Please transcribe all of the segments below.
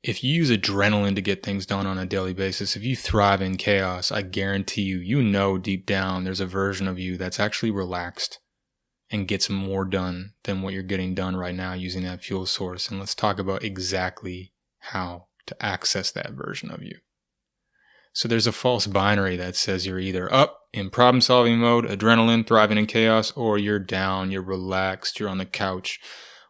if you use adrenaline to get things done on a daily basis, if you thrive in chaos, I guarantee you know deep down there's a version of you that's actually relaxed and gets more done than what you're getting done right now using that fuel source. And let's talk about exactly how to access that version of you. So there's a false binary that says you're either up in problem solving mode, adrenaline, thriving in chaos, or you're down, you're relaxed, you're on the couch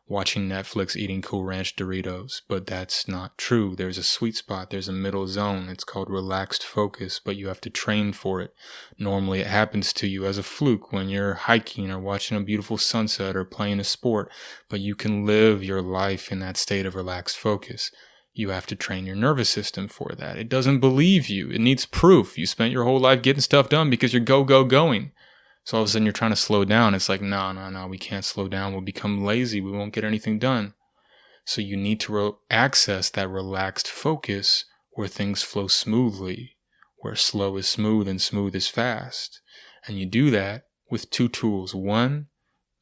watching Netflix, eating Cool Ranch Doritos. But that's not true. There's a sweet spot. There's a middle zone. It's called relaxed focus, but you have to train for it. Normally it happens to you as a fluke when you're hiking or watching a beautiful sunset or playing a sport, but you can live your life in that state of relaxed focus. You have to train your nervous system for that. It doesn't believe you. It needs proof. You spent your whole life getting stuff done because you're going. So all of a sudden you're trying to slow down. It's like, no, we can't slow down. We'll become lazy. We won't get anything done. So you need to access that relaxed focus where things flow smoothly, where slow is smooth and smooth is fast. And you do that with two tools. One,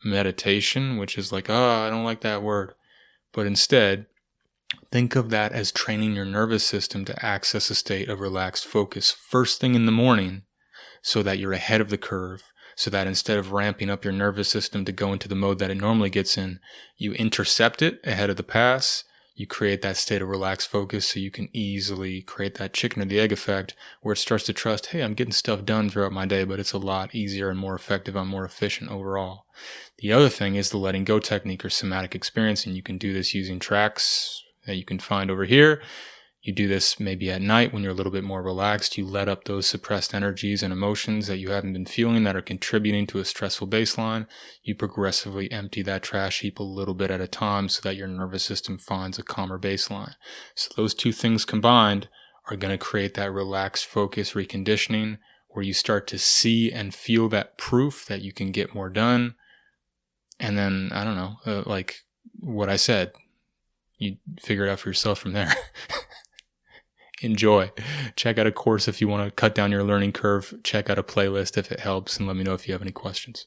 meditation, which is like, I don't like that word. But instead, think of that as training your nervous system to access a state of relaxed focus first thing in the morning so that you're ahead of the curve. So that instead of ramping up your nervous system to go into the mode that it normally gets in, you intercept it ahead of the pass. You create that state of relaxed focus so you can easily create that chicken or the egg effect where it starts to trust, hey, I'm getting stuff done throughout my day, but it's a lot easier and more effective. I'm more efficient overall. The other thing is the letting go technique or somatic experience, and you can do this using tracks that you can find over here. You do this maybe at night when you're a little bit more relaxed. You let up those suppressed energies and emotions that you haven't been feeling that are contributing to a stressful baseline. You progressively empty that trash heap a little bit at a time so that your nervous system finds a calmer baseline. So those two things combined are going to create that relaxed focus reconditioning where you start to see and feel that proof that you can get more done. And then, I don't know, like what I said, you figure it out for yourself from there. Enjoy. Check out a course if you want to cut down your learning curve. Check out a playlist if it helps, and let me know if you have any questions.